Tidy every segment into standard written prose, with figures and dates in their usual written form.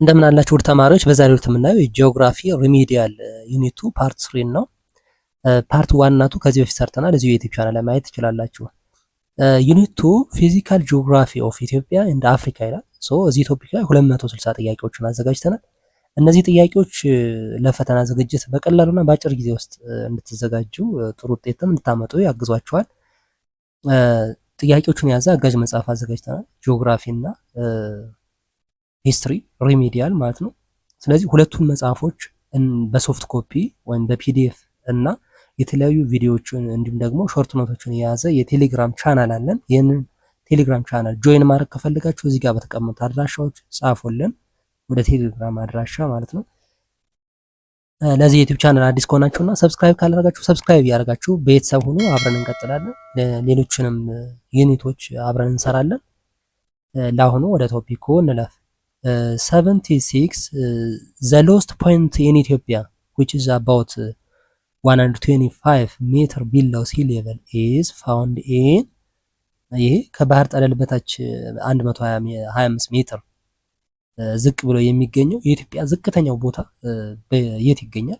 እንደምን አላችሁ ውድ ተማሪዎች። በዛሬው የምናየው የጂኦግራፊ ሪሜዲያል ዩኒቱ ፓርት 3 ነው። ፓርት 1 እና 2 ከዚህ በፊት ሰርተናል። እዚሁ የዩቲዩብ ቻናል ላይ ማየት ትችላላችሁ። ዩኒቱ ፊዚካል ጂኦግራፊ ኦፍ ኢትዮጵያ ኤንድ አፍሪካ ይላል። እዚህ ቶፒክ ላይ 260 ጥያቄዎችን አዘጋጅተናል። እነዚህ ጥያቄዎች ለፈተና ዝግጅት በቀላሉና በአጭር ጊዜ ውስጥ እንድትዘጋጁ ጥሩ ውጤትም እንድታመጡ ያግዟችኋል። ጥያቄዎቹን የያዘ አጋዥ መጽሐፍ አዘጋጅተናል። ጂኦግራፊ እና ሂስትሪ ሪሜዲያል ማለት ነው። ስለዚህ ሁለቱን መጽሐፎች በሶፍት ኮፒ ወይም በፒዲኤፍ እና የተለያዩ ቪዲዮዎችን እንዲሁም ደግሞ ሾርት ኖቶችን የያዘ የቴሌግራም ቻናል አለን። ይህንን ቴሌግራም ቻናል ጆይን ማድረግ ከፈለጋችሁ እዚህ ጋር በተቀመጡት አድራሻዎች ጻፉልን፣ ወደ ቴሌግራም አድራሻ ማለት ነው። ለዚህ ዩቲዩብ ቻናል አዲስ ከሆናችሁና ሰብስክራይብ ካላደረጋችሁ ሰብስክራይብ እያደረጋችሁ ቤተሰብ ሁኑ። አብረን እንቀጥላለን። ሌሎችንም ዩኒቶች አብረን እንሰራለን። ለአሁኑ ወደ ቶፒኩ እንለፍ። 76 the lowest point in Ethiopia which is about 125 meter below sea level is found in ይሄ ከባህር ጠለል በታች 125 ሜትር ዝቅ ብሎ የሚገኘው የኢትዮጵያ ዝቅተኛው ቦታ የት ይገኛል?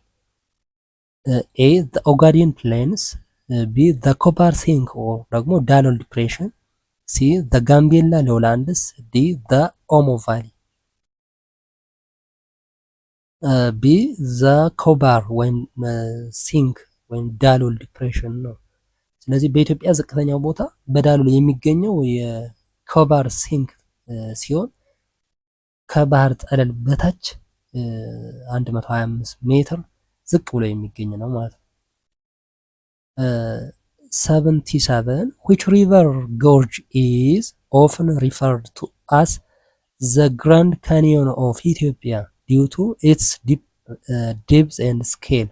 A the Ogaden Plains, B the Kobar Sink or ደግሞ ዳሎል ዲፕሬሽን፣ C the Gambella Lowlands, D the Omo Valley። ቢ ዘ ኮባር ወይም ሲንክ ወይም ዳሎል ዲፕሬሽን ነው። ስለዚህ በኢትዮጵያ ዝቅተኛው ቦታ በዳሎል የሚገኘው የኮባር ሲንክ ሲሆን ከባህር ጠለል በታች 125 ሜትር ዝቅ ብሎ የሚገኝ ነው ማለት ነው። 77 which river gorge is often referred to as the Grand Canyon of Ethiopia due to its depth and scale።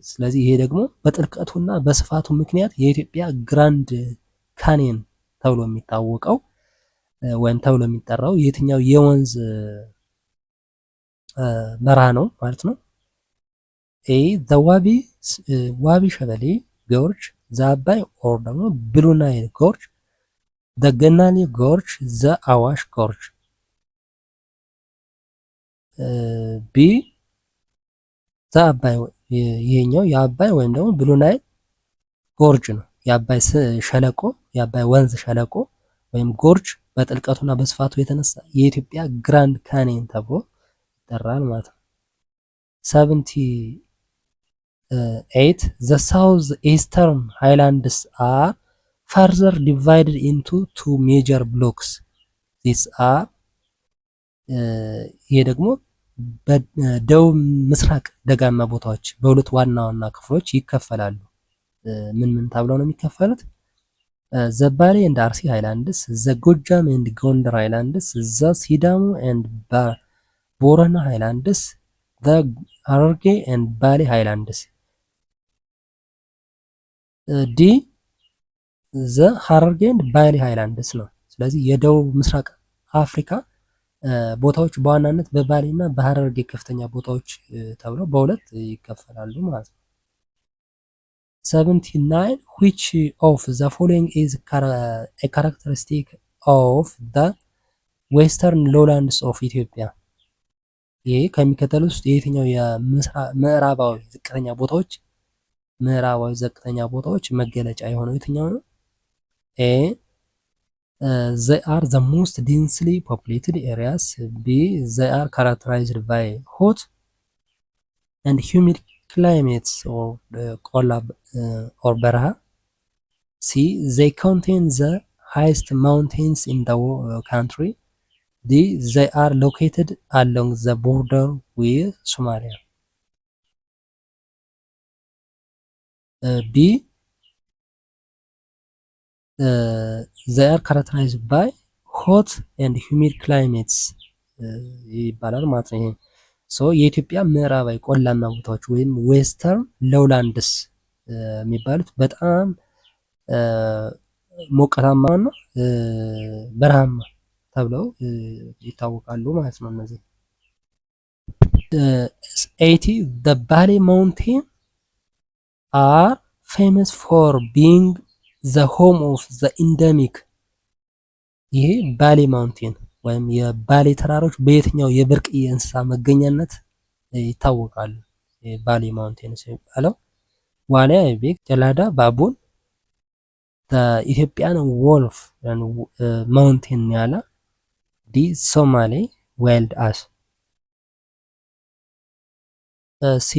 ስለዚህ ይሄ ደግሞ በጥልቀቱና በስፋቱ ምክንያት የኢትዮጵያ ግራንድ ካኒየን ተብሎ የሚታወቀው ወይም ተብሎ የሚጠራው የትኛው የወንዝ በረሃ ነው ማለት ነው? ኤ ዘ ዋቢ ሸበሌ ጎርጅ፣ ዘ አባይ ኦር ደግሞ ብሉ ናይል ጎርጅ፣ ዘ ገናሌ ጎርጅ፣ ዘ አዋሽ ጎርጅ። ቢ ዘ አባይ፣ ይሄኛው የአባይ ወይም ደግሞ ብሉ ናይል ጎርጅ ነው። የአባይ ሸለቆ የአባይ ወንዝ ሸለቆ ወይም ጎርጅ በጥልቀቱና በስፋቱ የተነሳ የኢትዮጵያ ግራንድ ካኒየን ተብሎ ይጠራል ማለት ነው። 78 the south eastern highlands are further divided into two major blocks. These are ይሄ ደግሞ በደቡብ ምስራቅ ደጋማ ቦታዎች በሁለት ዋና ዋና ክፍሎች ይከፈላሉ። ምን ምን ተብለው ነው የሚከፈሉት? ዘ ባሌ ኤንድ አርሲ ሃይላንድስ፣ ዘ ጎጃም ኤንድ ጎንደር ሃይላንድስ፣ ዘ ሲዳሞ ኤንድ ቦረና ሃይላንድስ፣ ዘ ሐረርጌ ኤንድ ባሌ ሃይላንድስ። ዲ ዘ ሐረርጌ ኤንድ ባሌ ሃይላንድስ ነው። ስለዚህ የደቡብ ምስራቅ አፍሪካ ቦታዎች በዋናነት በባሌ እና በሐረርጌ ከፍተኛ ቦታዎች ተብለው በሁለት ይከፈላሉ ማለት ነው። 79 which of the following is a characteristic of the western lowlands of Ethiopia? ይሄ ከሚከተሉት ውስጥ የየትኛው የምዕራባዊ ዝቅተኛ ቦታዎች መገለጫ የሆነው የትኛው ነው? ኤ they are the most densely populated areas, B they are characterized by hot and humid climates or በረሃ፣ C they contain the highest mountains in the country, D they are located along the border with Somalia. B they are characterized by hot and humid climates ይባላል ማለት ነው። የኢትዮጵያ ምዕራባዊ ቆላማ ቦታዎች ወይም ዌስተርን ሎውላንድስ የሚባሉት በጣም ሞቃታማና በረሃማ ተብለው ይታወቃሉ ማለት ነው። እነዚህ 80 the Bali mountain are famous for being the home of the endemic። ይሄ ባሌ ማውንቴን ወይም የባሌ ተራሮች በየትኛው የብርቅዬ እንስሳ መገኛነት ይታወቃሉ? ባሌ ማውንቴንስ የሚባለው ዋሊያ፣ አይቤክስ፣ ጀላዳ፣ ባቡን። ኢትዮጵያን ወልፍ ማውንቴን ያለ ዲ ሶማሌ ዋይልድ አስ። ሲ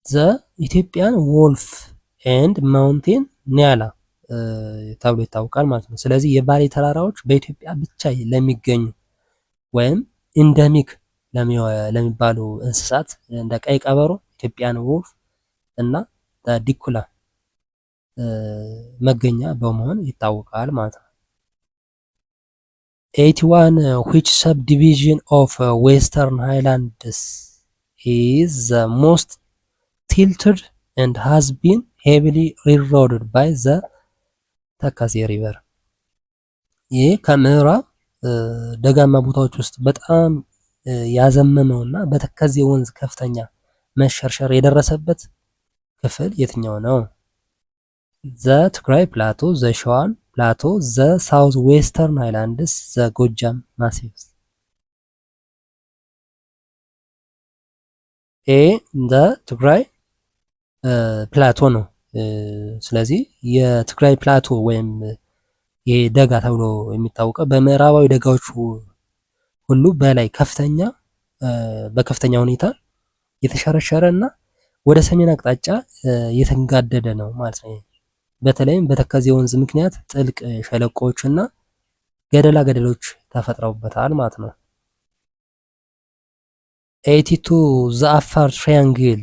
ዘ ኢትዮጵያን ወልፍ ኤንድ ማውንቴን ኒያላ ተብሎ ይታወቃል ማለት ነው። ስለዚህ የባሌ ተራራዎች በኢትዮጵያ ብቻ ለሚገኙ ወይም ኢንደሚክ ለሚባሉ እንስሳት እንደ ቀይ ቀበሮ፣ ኢትዮጵያን ወልፍ እና ዲኩላ መገኛ በመሆን ይታወቃል ማለት ነው። 81 which subdivision of western highlands is the most tilted and has been heavily eroded by the ተከዜ ሪቨር። ይህ ከምዕራብ ደጋማ ቦታዎች ውስጥ በጣም ያዘመመውና በተከዜ ወንዝ ከፍተኛ መሸርሸር የደረሰበት ክፍል የትኛው ነው? ዘ ትግራይ ፕላቶ፣ ዘ ሸዋን ፕላቶ፣ ዘ ሳውዝ ዌስተርን ሃይላንድስ፣ ዘ ጎጃም ማሲቭስ። ኤ ዘ ትግራይ ፕላቶ ነው። ስለዚህ የትግራይ ፕላቶ ወይም የደጋ ተብሎ የሚታወቀው በምዕራባዊ ደጋዎቹ ሁሉ በላይ በከፍተኛ ሁኔታ የተሸረሸረ እና ወደ ሰሜን አቅጣጫ የተንጋደደ ነው ማለት ነው። በተለይም በተከዜ ወንዝ ምክንያት ጥልቅ ሸለቆዎች እና ገደሎች ተፈጥረውበታል ማለት ነው። 82 ዘ አፋር ትራያንግል።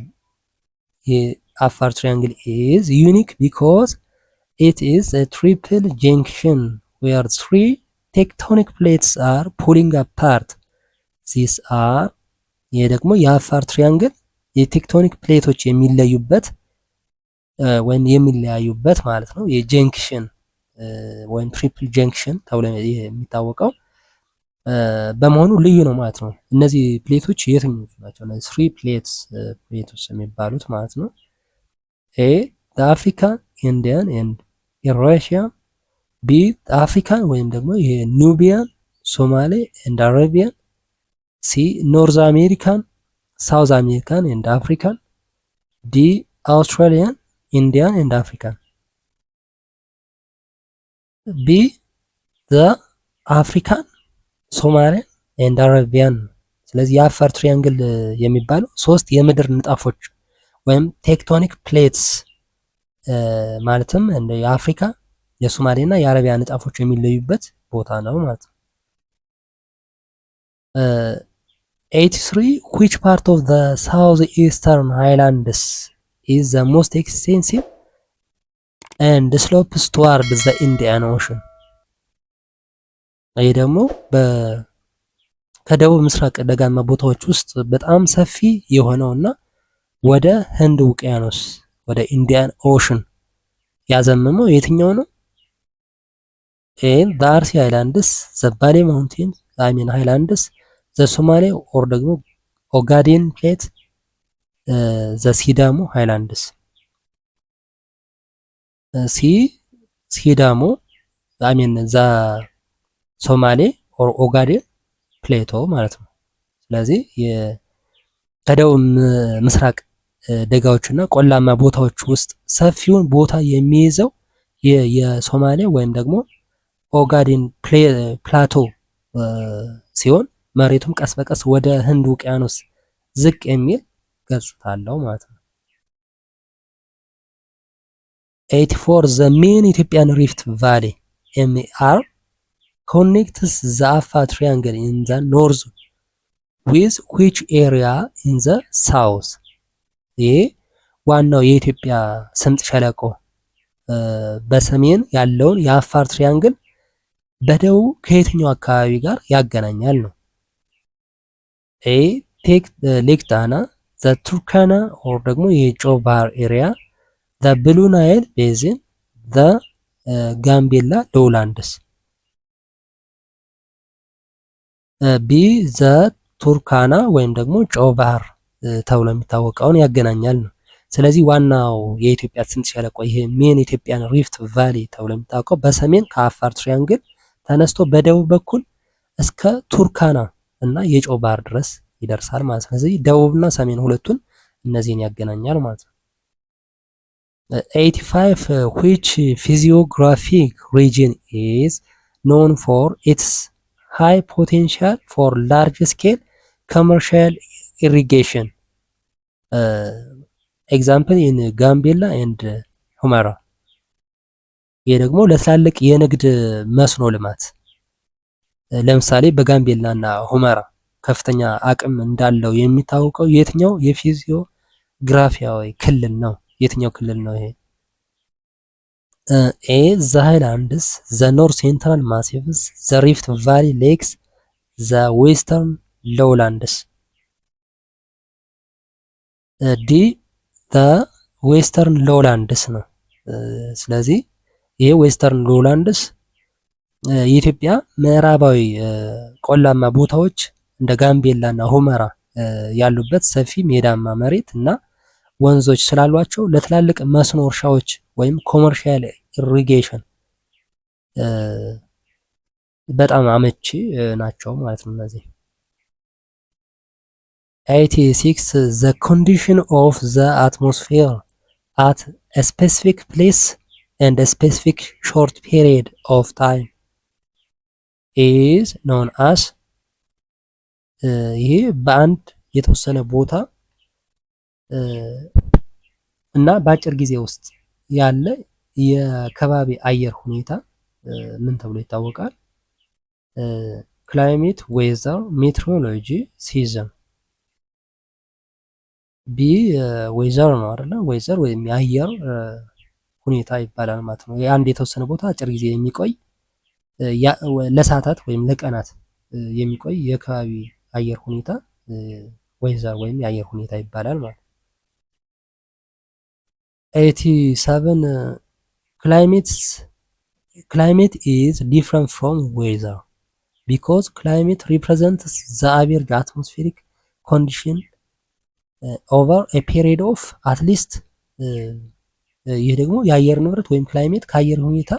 የአፋር ትራያንግል is unique because it is a triple junction where three tectonic plates are pulling apart. These are ይህ ደግሞ የአፋር ትሪያንግል የቴክቶኒክ ፕሌቶች የሚለዩበት ወይም የሚለያዩበት ማለት ነው። የጀንክሽን ወይም ትሪፕል ጀንክሽን ተብሎ የሚታወቀው በመሆኑ ልዩ ነው ማለት ነው። እነዚህ ፕሌቶች የትኞቹ ናቸው? እነዚህ ስሪ ፕሌቶች የሚባሉት ማለት ነው። ኤ አፍሪካን፣ ኢንዲያን ኤንድ ኢሮሺያን። ቢ አፍሪካን ወይም ደግሞ የኑቢያን፣ ሶማሌ ኤንድ አረቢያን። ሲ ኖርዝ አሜሪካን፣ ሳውዝ አሜሪካን ኤንድ አፍሪካን። ዲ አውስትራሊያን፣ ኢንዲያን ኤንድ አፍሪካን። ቢ ዘ አፍሪካን፣ ሶማሊያን ኤንድ አረቢያን። ስለዚህ የአፋር ትሪያንግል የሚባለው ሶስት የምድር ንጣፎች ወይም ቴክቶኒክ ፕሌትስ ማለትም እንደ የአፍሪካ፣ የሶማሌ እና የአረቢያ ንጣፎች የሚለዩበት ቦታ ነው ማለት ነው። 83 which part of the southeastern highlands is the most extensive and slopes toward the Indian Ocean? ይህ ደግሞ ከደቡብ ምስራቅ ደጋማ ቦታዎች ውስጥ በጣም ሰፊ የሆነውና ወደ ህንድ ውቅያኖስ ወደ ኢንዲያን ኦሽን ያዘመመው የትኛው ነው? ኤ ዘ አርሲ ሃይላንድስ፣ ዘ ባሌ ማውንቴን ሃይላንድስ፣ ዘ ሶማሌ ኦር ደግሞ ኦጋዴን ፕሌት፣ ዘ ሲዳሞ ሃይላንድስ። ሲዳሞ ዘ ሶማሌ ኦር ኦጋዴን ፕሌቶ ማለት ነው። ስለዚህ ከደቡብ ምስራቅ ደጋዎችና ቆላማ ቦታዎች ውስጥ ሰፊውን ቦታ የሚይዘው የሶማሌ ወይም ደግሞ ኦጋዴን ፕላቶ ሲሆን መሬቱም ቀስ በቀስ ወደ ህንድ ውቅያኖስ ዝቅ የሚል ገጽታ አለው ማለት ነው። 84 ዘ ሜን ኢትዮጵያን ሪፍት ቫሊ ኤምአር connects the Afar Triangle in the north with which area in the south? ይህ ዋናው የኢትዮጵያ ስምጥ ሸለቆ በሰሜን ያለውን የአፋር ትሪያንግል በደቡብ ከየትኛው አካባቢ ጋር ያገናኛል ነው። ኤ ሌክ ጣና፣ ዘ ቱርካና ኦር ደግሞ የጨው ባህር ኤሪያ፣ ዘ ብሉ ናይል ቤዚን፣ ዘ ጋምቤላ ሎውላንድስ። ቢ ዘ ቱርካና ወይም ደግሞ ጨው ባህር ተብሎ የሚታወቀውን ያገናኛል ነው። ስለዚህ ዋናው የኢትዮጵያ ስምጥ ሸለቆ ይሄ ሜን ኢትዮጵያን ሪፍት ቫሊ ተብሎ የሚታወቀው በሰሜን ከአፋር ትሪያንግል ተነስቶ በደቡብ በኩል እስከ ቱርካና እና የጨው ባህር ድረስ ይደርሳል ማለት ነው። ስለዚህ ደቡብና ሰሜን ሁለቱን እነዚህን ያገናኛል ማለት ነው። 85 which physiographic region is known for its high potential for large scale commercial irrigation example in Gambella and ሁመራ። ይህ ደግሞ ለትላልቅ የንግድ መስኖ ልማት ለምሳሌ በጋምቤላ እና ሁመራ ከፍተኛ አቅም እንዳለው የሚታወቀው የትኛው የፊዚዮግራፊያዊ ክልል ነው? የትኛው ክልል ነው ይሄ? ኤ ዘ ሃይላንድስ፣ ዘ ኖርዝ ሴንትራል ማሲቭስ፣ ዘ ሪፍት ቫሊ ሌክስ፣ ዘ ዌስተርን ሎውላንድስ። ዲ ዘ ዌስተርን ሎውላንድስ ነው። ስለዚህ ይሄ ዌስተርን ሎውላንድስ የኢትዮጵያ ምዕራባዊ ቆላማ ቦታዎች እንደ ጋምቤላ እና ሁመራ ያሉበት ሰፊ ሜዳማ መሬት እና ወንዞች ስላሏቸው ለትላልቅ መስኖ እርሻዎች ወይም ኮመርሻል ኢሪጌሽን በጣም አመቺ ናቸው ማለት ነው። እነዚህ 86 the condition of the atmosphere at a specific place and a specific short period of time is known as ይሄ በአንድ የተወሰነ ቦታ እና በአጭር ጊዜ ውስጥ ያለ የከባቢ አየር ሁኔታ ምን ተብሎ ይታወቃል? ክላይሜት፣ ዌዘር፣ ሜትሮሎጂ፣ ሲዝን። ቢ ዌዘር ነው አይደለ? ዌዘር ወይም የአየር ሁኔታ ይባላል ማለት ነው። የአንድ የተወሰነ ቦታ አጭር ጊዜ የሚቆይ ለሰዓታት ወይም ለቀናት የሚቆይ የከባቢ አየር ሁኔታ ዌዘር ወይም የአየር ሁኔታ ይባላል ማለት ነው። 87 climate is different from weather because climate represents the average atmospheric condition over a period of at least ይህ ደግሞ የአየር ንብረት ወይም ክላይሜት ከአየር ሁኔታ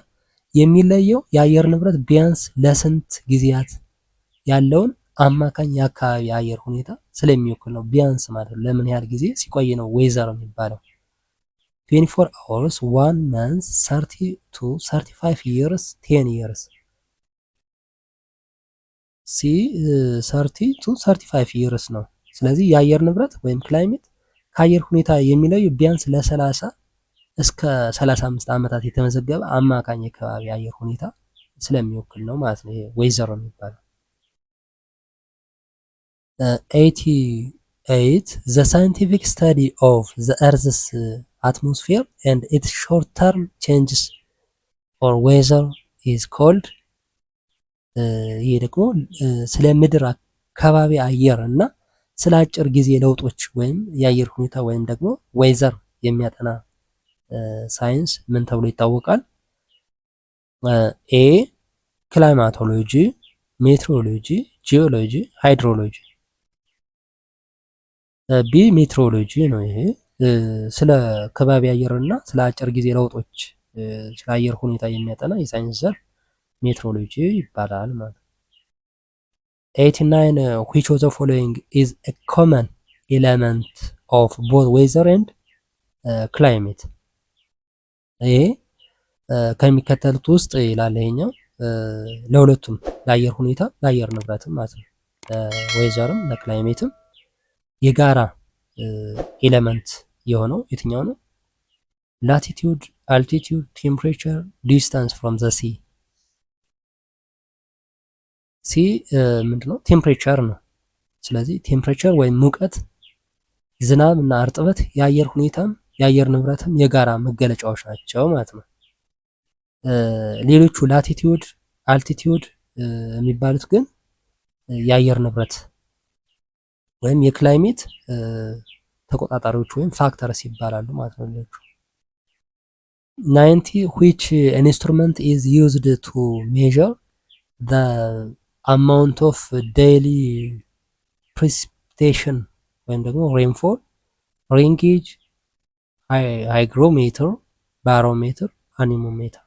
የሚለየው የአየር ንብረት ቢያንስ ለስንት ጊዜያት ያለውን አማካኝ የአካባቢ አየር ሁኔታ ስለሚወክል ነው። ቢያንስ ማለት ነው። ለምን ያህል ጊዜ ሲቆይ ነው ዌዘር የሚባለው። 24 hours 1 month 30 to 35 years 10 years ሲ 30 to 35 years ነው። ስለዚህ የአየር ንብረት ወይም ክላይሜት ከአየር ሁኔታ የሚለየው ቢያንስ ለ30 እስከ 35 ዓመታት የተመዘገበ አማካኝ የከባቢ አየር ሁኔታ ስለሚወክል ነው ማለት ነው። ይሄ ዌዘር የሚባለው 88 the scientific study of the earth's atmosphere and its short-term changes or weather is called ይሄ ደግሞ ስለ ምድር አካባቢ አየር እና ስለ አጭር ጊዜ ለውጦች ወይም የአየር ሁኔታ ወይም ደግሞ ዌዘር የሚያጠና ሳይንስ ምን ተብሎ ይታወቃል? ኤ ክላይማቶሎጂ፣ ሜትሮሎጂ፣ ጂኦሎጂ፣ ሃይድሮሎጂ። ቢ ሜትሮሎጂ ነው። ይሄ ስለ ከባቢ አየር እና ስለ አጭር ጊዜ ለውጦች ስለ አየር ሁኔታ የሚያጠና የሳይንስ ዘርፍ ሜትሮሎጂ ይባላል ማለት ነው። 89 which of the following is a common element of both weather and climate ይሄ ከሚከተሉት ውስጥ ይላል ይሄኛው ለሁለቱም ለአየር ሁኔታ ለአየር ንብረትም ማለት ነው ለዌዘርም ለክላይሜትም የጋራ ኤሌመንት የሆነው የትኛው ነው? ላቲቲዩድ፣ አልቲቲዩድ፣ ቴምፕሬቸር፣ ዲስታንስ ፍሮም ዘ ሲ። ሲ ምንድነው? ቴምፕሬቸር ነው። ስለዚህ ቴምፕሬቸር ወይም ሙቀት፣ ዝናብ እና እርጥበት የአየር ሁኔታም የአየር ንብረትም የጋራ መገለጫዎች ናቸው ማለት ነው። ሌሎቹ ላቲቲዩድ፣ አልቲቲዩድ የሚባሉት ግን የአየር ንብረት ወይም የክላይሜት ተቆጣጣሪዎች ወይም ፋክተርስ ይባላሉ ማለት ነው። ሌሎቹ 90 which instrument is used to measure the amount of daily precipitation ወይም ደግሞ rainfall rain gauge hygrometer barometer anemometer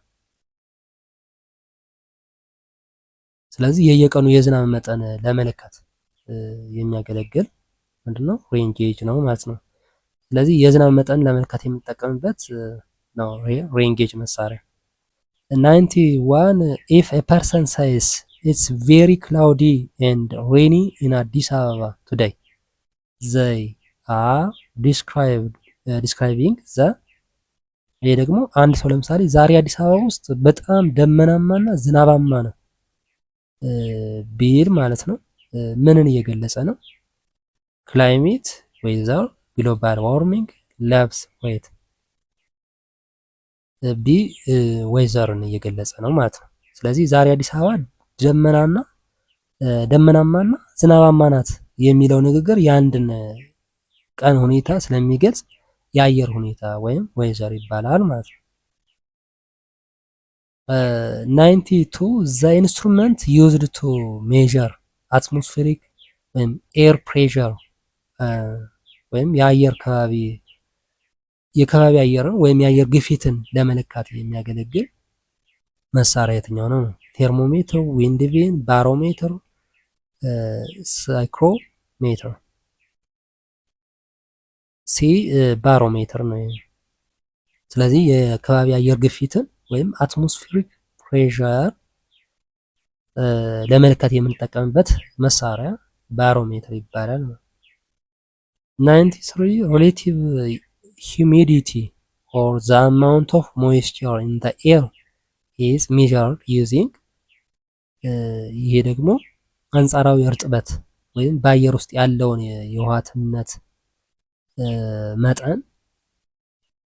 ስለዚህ የየቀኑ የዝናብ መጠን ለመለካት የሚያገለግል ምንድነው ሬን ጌጅ ነው ማለት ነው። ስለዚህ የዝናብ መጠን ለመለካት የምንጠቀምበት ነው ሬን ጌጅ መሳሪያ። 91 if a person says it's very cloudy and rainy in Addis Ababa today they are describing the ይሄ ደግሞ አንድ ሰው ለምሳሌ ዛሬ አዲስ አበባ ውስጥ በጣም ደመናማና ዝናባማ ነው ቢል ማለት ነው ምንን እየገለጸ ነው? ክላይሜት፣ ዌዘር፣ ግሎባል ዋርሚንግ፣ ላብስ ዌት ቢ ዌዘርን እየገለጸ ነው ማለት ነው። ስለዚህ ዛሬ አዲስ አበባ ደመናማና ዝናባማ ናት የሚለው ንግግር የአንድን ቀን ሁኔታ ስለሚገልጽ የአየር ሁኔታ ወይም ዌዘር ይባላል ማለት ነው። 92 the instrument used to measure atmospheric ወይም ኤር ፕሬሸር ወይም የከባቢ አየርን ወይም የአየር ግፊትን ለመለካት የሚያገለግል መሳሪያ የትኛው ነው? ቴርሞሜትር፣ ዊንድ ቬን፣ ባሮሜትር፣ ሳይክሮሜትር። ሲ ባሮሜትር ነው። ስለዚህ የከባቢ አየር ግፊትን ወይም አትሞስፌሪክ ፕሬሸር ለመለካት የምንጠቀምበት መሳሪያ ባሮሜትር ይባላል። 93 ሪሌቲቭ humidity or the amount of moisture in the air is measured using ይሄ ደግሞ አንጻራዊ እርጥበት ወይም በአየር ውስጥ ያለውን የውሃትነት መጠን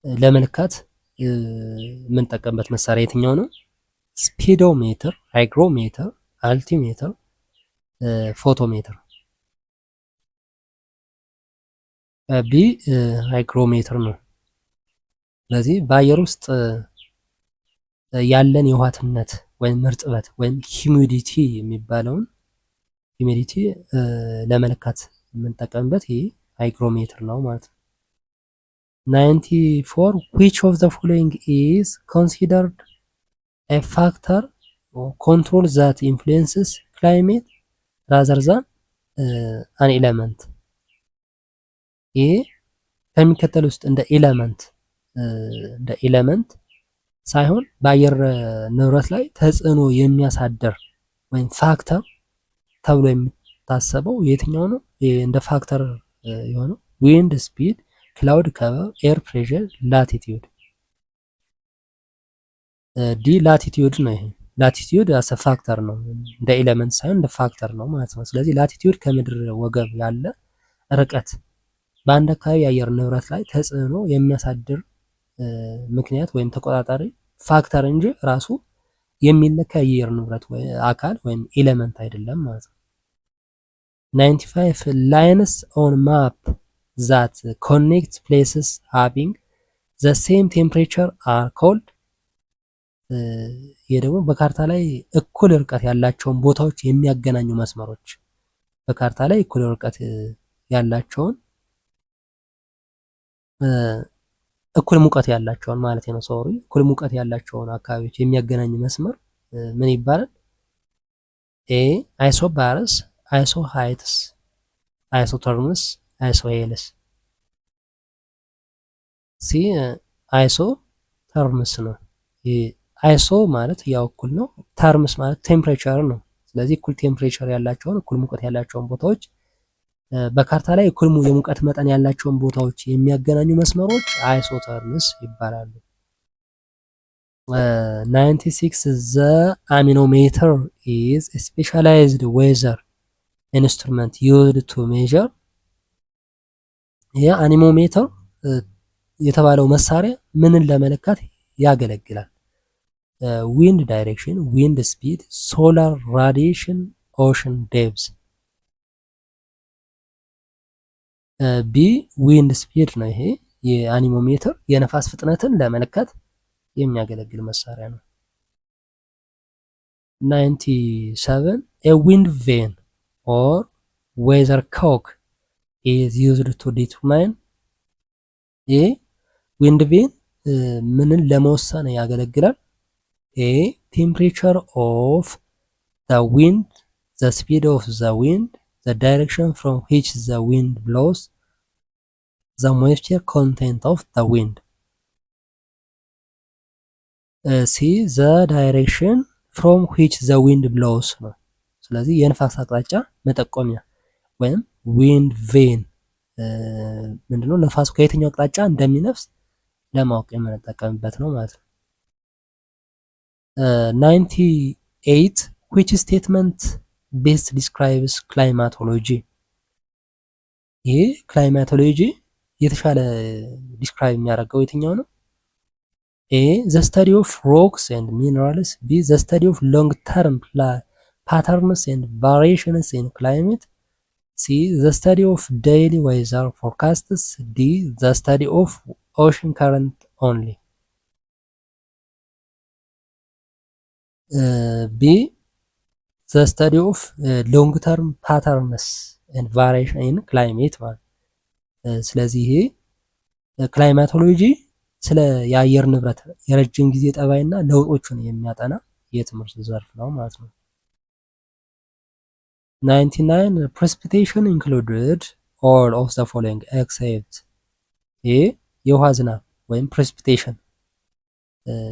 ለመለካት የምንጠቀምበት መሳሪያ የትኛው ነው? ስፒዶሜትር፣ ሃይግሮሜትር፣ አልቲሜትር፣ ፎቶሜትር። ቢ ሃይግሮሜትር ነው። ስለዚህ በአየር ውስጥ ያለን የውሃትነት ወይም እርጥበት ወይም ሂዩሚዲቲ የሚባለውን ሂዩሚዲቲ ለመለካት የምንጠቀምበት ይሄ ሃይግሮሜትር ነው ማለት ነው። 94 which of the following is considered a factor or control that influences climate rather than an element ይሄ ከሚከተል ውስጥ እንደ ኤለመንት ሳይሆን በአየር ንብረት ላይ ተጽዕኖ የሚያሳድር ወይም ፋክተር ተብሎ የሚታሰበው የትኛው ነው? እንደ ፋክተር የሆነው ዊንድ ስፒድ፣ ክላውድ ከቨር፣ ኤር ፕሬሸር፣ ላቲቲዩድ። ዲ ላቲቲዩድ ነው። ይሄ ላቲቲዩድ አሰ ፋክተር ነው፣ እንደ ኤለመንት ሳይሆን እንደ ፋክተር ነው ማለት ነው። ስለዚህ ላቲቲዩድ ከምድር ወገብ ያለ ርቀት በአንድ አካባቢ የአየር ንብረት ላይ ተጽዕኖ የሚያሳድር ምክንያት ወይም ተቆጣጣሪ ፋክተር እንጂ ራሱ የሚለካ የአየር ንብረት አካል ወይም ኤሌመንት አይደለም ማለት ነው። 95 lines on map that connect places having the same temperature are called ይሄ ደግሞ በካርታ ላይ እኩል ርቀት ያላቸውን ቦታዎች የሚያገናኙ መስመሮች በካርታ ላይ እኩል ርቀት ያላቸውን እኩል ሙቀት ያላቸውን ማለት ነው። ሶሪ እኩል ሙቀት ያላቸውን አካባቢዎች የሚያገናኝ መስመር ምን ይባላል? ኤ አይሶባረስ፣ አይሶሃይትስ፣ አይሶተርምስ፣ አይሶሄልስ። ሲ አይሶተርምስ ነው። አይሶ ማለት ያው እኩል ነው። ተርምስ ማለት ቴምፕሬቸር ነው። ስለዚህ እኩል ቴምፕሬቸር ያላቸውን እኩል ሙቀት ያላቸውን ቦታዎች በካርታ ላይ እኩል የሙቀት መጠን ያላቸውን ቦታዎች የሚያገናኙ መስመሮች አይሶተርምስ ይባላሉ። 96 the anemometer is a specialized weather instrument used to measure አኒሞሜተር የተባለው መሳሪያ ምንን ለመለካት ያገለግላል? ዊንድ ዳይሬክሽን፣ ዊንድ ስፒድ፣ ሶላር ራዲዬሽን፣ ኦሽን ዴፕዝ። ቢ ዊንድ ስፒድ ነው። ይሄ የአኒሞሜተር የነፋስ ፍጥነትን ለመለካት የሚያገለግል መሳሪያ ነው። 97 a wind vane or weathercock is used to determine ኤ ዊንድ ቬን ምንን ለመወሰን ያገለግላል? ኤ ቴምፕሬቸር ኦፍ the wind, the speed of the wind, the direction from which the wind blows, the moisture content of the wind. ሲ the direction from which the wind blows ነው። ስለዚህ የንፋስ አቅጣጫ መጠቆሚያ ወይም ዊንድ ቬን ምንድነው? ነፋሱ ከየትኛው አቅጣጫ እንደሚነፍስ ለማወቅ የምንጠቀምበት ነው ማለት ነው። 98 which statement best describes climatology? ይሄ ክላይማቶሎጂ የተሻለ ዲስክራይብ የሚያደርገው የትኛው ነው? A the study of rocks and minerals, B the study of long term patterns and variations in climate, C the study of daily weather forecasts, D the study of ocean current only. B the study of long term patterns and variation in climate ማለት ስለዚህ ይሄ ክላይማቶሎጂ ስለ የአየር ንብረት የረጅም ጊዜ ጠባይና ለውጦችን የሚያጠና የትምህርት ዘርፍ ነው ማለት ነው። 99 precipitation included all of the following except ይሄ የውሃ ዝናብ ወይም precipitation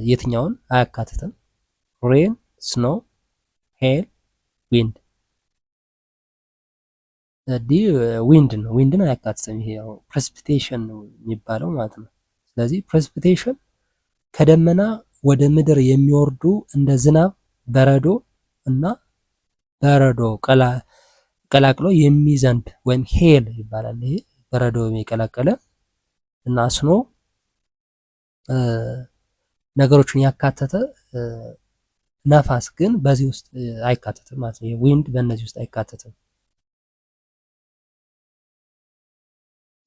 የትኛውን አያካትትም? rain, snow, hail, wind። ዲ ዊንድ ነው። ዊንድን አያካትትም። ይሄ ያው precipitation ነው የሚባለው ማለት ነው። ስለዚህ precipitation ከደመና ወደ ምድር የሚወርዱ እንደ ዝናብ፣ በረዶ እና በረዶ ቀላቅሎ የሚዘንብ ወይም ሄል ይባላል። ይሄ በረዶ የቀላቀለ እና ስኖ ነገሮችን ያካተተ ነፋስ ግን በዚህ ውስጥ አይካተትም ማለት ነው። ዊንድ በእነዚህ ውስጥ አይካተትም።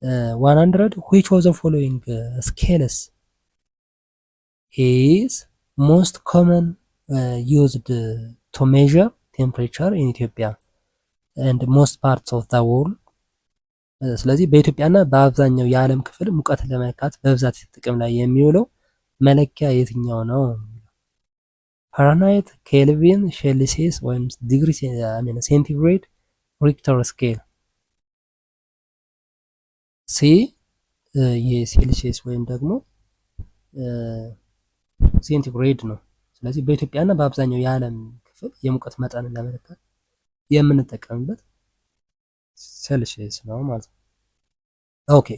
100 which of the following scales is most common used to measure temperature in Ethiopia and most parts of the world? ስለዚህ በኢትዮጵያና በአብዛኛው የዓለም ክፍል ሙቀትን ለመለካት በብዛት ጥቅም ላይ የሚውለው መለኪያ የትኛው ነው? ፋራናይት፣ ኬልቪን፣ ሴልሲየስ ወይም ዲግሪ ሴንቲግሬድ፣ ሪክተር ስኬል። ሲ የሴልሲየስ ወይም ደግሞ ሴንቲግሬድ ነው። ስለዚህ በኢትዮጵያና በአብዛኛው የዓለም ክፍል የሙቀት መጠንን ለመለካት የምንጠቀምበት ሴልሲየስ ነው ማለት ነው። ኦኬ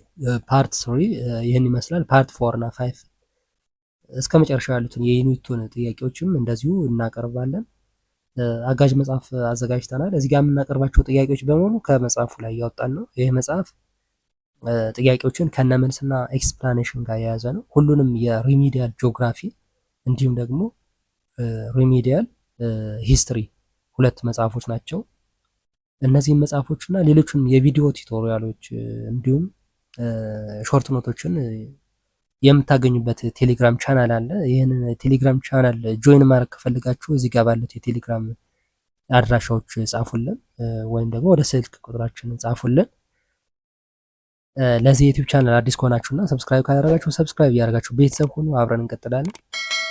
ፓርት 3 ይህን ይመስላል። ፓርት 4 እና 5 እስከ መጨረሻ ያሉትን የዩኒቱን ጥያቄዎችም እንደዚሁ እናቀርባለን። አጋዥ መጽሐፍ አዘጋጅተናል። እዚህ ጋር የምናቀርባቸው ጥያቄዎች በሙሉ ከመጽሐፉ ላይ ያወጣን ነው። ይህ መጽሐፍ ጥያቄዎችን ከነመልስና ኤክስፕላኔሽን ጋር የያዘ ነው። ሁሉንም የሪሚዲያል ጂኦግራፊ እንዲሁም ደግሞ ሪሚዲያል ሂስትሪ ሁለት መጽሐፎች ናቸው። እነዚህን መጽሐፎች እና ሌሎችንም የቪዲዮ ቱቶሪያሎች እንዲሁም ሾርት ኖቶችን የምታገኙበት ቴሌግራም ቻናል አለ። ይህንን ቴሌግራም ቻናል ጆይን ማድረግ ከፈልጋችሁ እዚህ ጋር ባሉት የቴሌግራም አድራሻዎች ጻፉልን፣ ወይም ደግሞ ወደ ስልክ ቁጥራችን ጻፉልን። ለዚህ ዩቲዩብ ቻናል አዲስ ከሆናችሁና ሰብስክራይብ ካላደረጋችሁ ሰብስክራይብ እያደረጋችሁ ቤተሰብ ሁኑ። አብረን እንቀጥላለን።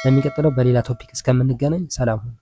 ለሚቀጥለው በሌላ ቶፒክ እስከምንገናኝ ሰላም ሁኑ።